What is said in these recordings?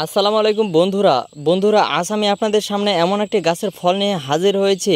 আসসালামু আলাইকুম বন্ধুরা আজ আমি আপনাদের সামনে এমন একটি গাছের ফল নিয়ে হাজির হয়েছি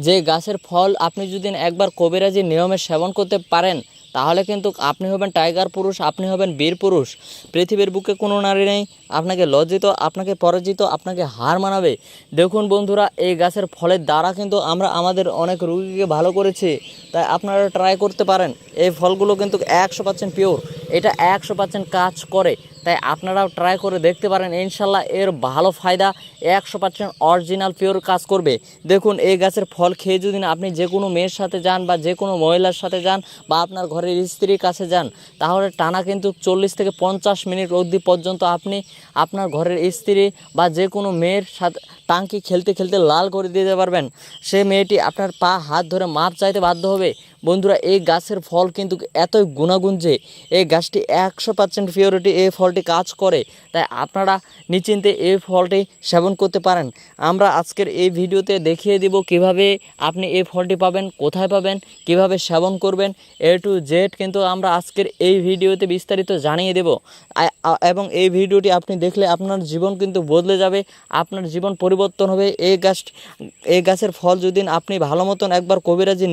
যে গাছের ফল আপনি যদি একবার কবিরাজি নিয়মে সেবন করতে পারেন তাহলে কিন্তু আপনি হবেন টাইগার পুরুষ, আপনি হবেন বীর পুরুষ। পৃথিবীর বুকে কোনো নারী নেই আপনাকে লজ্জিত, আপনাকে পরাজিত, আপনাকে হার মানাবে। দেখুন বন্ধুরা, এই গাছের ফলের দ্বারা কিন্তু আমরা আমাদের অনেক রোগীকে ভালো করেছি, তাই আপনারা ট্রাই করতে পারেন। এই ফলগুলো কিন্তু 100% পিওর, এটা 100% কাজ করে, তাই আপনারাও ট্রাই করে দেখতে পারেন। ইনশাল্লাহ এর ভালো ফায়দা, 100% অরিজিনাল পিওর কাজ করবে। দেখুন, এই গাছের ফল খেয়ে যদি আপনি যে কোনো মেয়ের সাথে যান বা যে কোনো মহিলার সাথে যান বা আপনার ঘরের স্ত্রীর কাছে যান, তাহলে টানা কিন্তু 40 থেকে 50 মিনিট অবধি পর্যন্ত আপনি আপনার ঘরের স্ত্রী বা যে কোনো মেয়ের সাথে টাঙ্কি খেলতে খেলতে লাল করে দিতে পারবেন। সে মেয়েটি আপনার পা হাত ধরে মাপ চাইতে বাধ্য হবে। বন্ধুরা, এই গাছের ফল কিন্তু এতই গুণাগুণ যে এই গাছটি 100% পিওরিটি এই ফলটি কাজ করে, তাই আপনারা নিশ্চিন্তে এই ফলটি সেবন করতে পারেন। আমরা আজকের এই ভিডিওতে দেখিয়ে দিব কিভাবে আপনি এই ফলটি পাবেন, কোথায় পাবেন, কিভাবে সেবন করবেন, A to Z কিন্তু আমরা আজকের এই ভিডিওতে বিস্তারিত জানিয়ে দেব। এবং এই ভিডিওটি আপনি দেখলে আপনার জীবন কিন্তু বদলে যাবে, আপনার জীবন পরিবর্তন হবে। এই গাছের ফল যদি আপনি ভালো মতন একবার কবিরাজি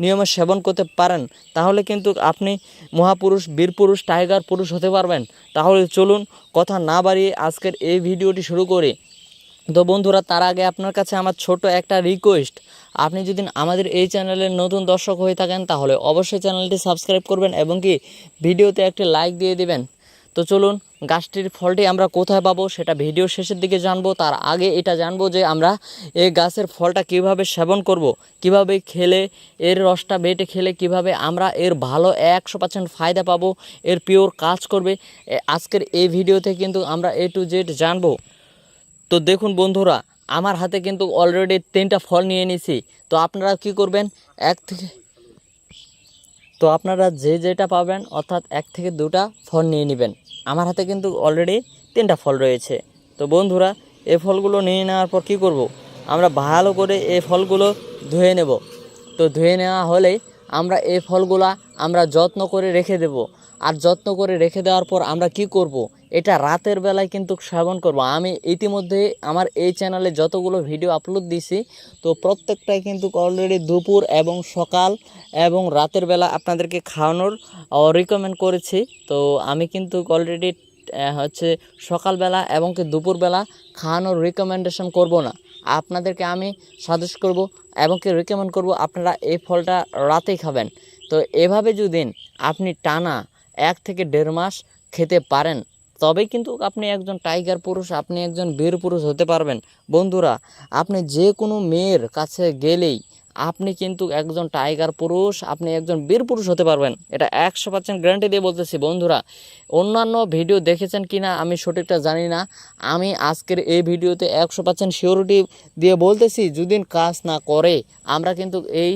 নিয়মে সেবন করতে পারেন তাহলে কিন্তু আপনি মহাপুরুষ, বীরপুরুষ, টাইগার পুরুষ হতে পারবেন। তাহলে চলুন কথা না বাড়িয়ে আজকের এই ভিডিওটি শুরু করি। তো বন্ধুরা, তার আগে আপনার কাছে আমার ছোট একটা রিকোয়েস্ট, আপনি যদি আমাদের এই চ্যানেলের নতুন দর্শক হয়ে থাকেন তাহলে অবশ্যই চ্যানেলটি সাবস্ক্রাইব করবেন এবং কি ভিডিওতে একটি লাইক দিয়ে দিবেন। তো চলুন, গাছটির ফলটি আমরা কোথায় পাবো সেটা ভিডিও শেষের দিকে জানবো। তার আগে এটা জানবো যে আমরা এই গাছের ফলটা কিভাবে সেবন করব, কিভাবে খেলে, এর রসটা বেটে খেলে কিভাবে আমরা এর ভালো 100% ফায়দা পাবো, এর পিওর কাজ করবে। আজকের এই ভিডিওতে কিন্তু আমরা A to Z জানবো। তো দেখুন বন্ধুরা, আমার হাতে কিন্তু অলরেডি 3টা ফল নিয়ে নিছি। তো আপনারা কি করবেন, আপনারা যেটা পাবেন অর্থাৎ 1 থেকে 2টা ফল নিয়ে নেবেন। আমার হাতে কিন্তু অলরেডি 3টা ফল রয়েছে। তো বন্ধুরা, এই ফলগুলো নিয়ে নেওয়ার পর কী করব, আমরা ভালো করে এই ফলগুলো ধুয়ে নেব। তো ধুয়ে নেওয়া হলেই আমরা এই ফলগুলা আমরা যত্ন করে রেখে দেব। আর যত্ন করে রেখে দেওয়ার পর আমরা কি করব, এটা রাতের বেলায় কিন্তু সেবন করব। আমি ইতিমধ্যে আমার এই চ্যানেলে যতগুলো ভিডিও আপলোড দিছি, তো প্রত্যেকটাই কিন্তু অলরেডি দুপুর এবং সকাল এবং রাতের বেলা আপনাদেরকে খাওয়ানোর রিকমেন্ড করেছি। তো আমি কিন্তু অলরেডি সকালবেলা এবং কি দুপুরবেলা খাওয়ানোর রিকমেন্ডেশন করব না, আপনাদেরকে আমি সাজেস্ট করব এবং কি রিকমেন্ড করব আপনারা এই ফলটা রাতেই খাবেন। তো এভাবে যদি আপনি টানা 1 থেকে 1.5 মাস খেতে পারেন তবেই কিন্তু আপনি একজন টাইগার পুরুষ, আপনি একজন বীর পুরুষ হতে পারবেন। বন্ধুরা, আপনি যে কোনো মেয়ের কাছে গেলেই আপনি কিন্তু একজন টাইগার পুরুষ, আপনি একজন বীর পুরুষ হতে পারবেন। এটা 100% গ্যারান্টি দিয়ে বলতেছি। বন্ধুরা, অন্যান্য ভিডিও দেখেছেন কি না আমি সঠিকটা জানি না, আমি আজকের এই ভিডিওতে 100% সিওরিটি দিয়ে বলতেছি যদি কাজ না করে আমরা কিন্তু এই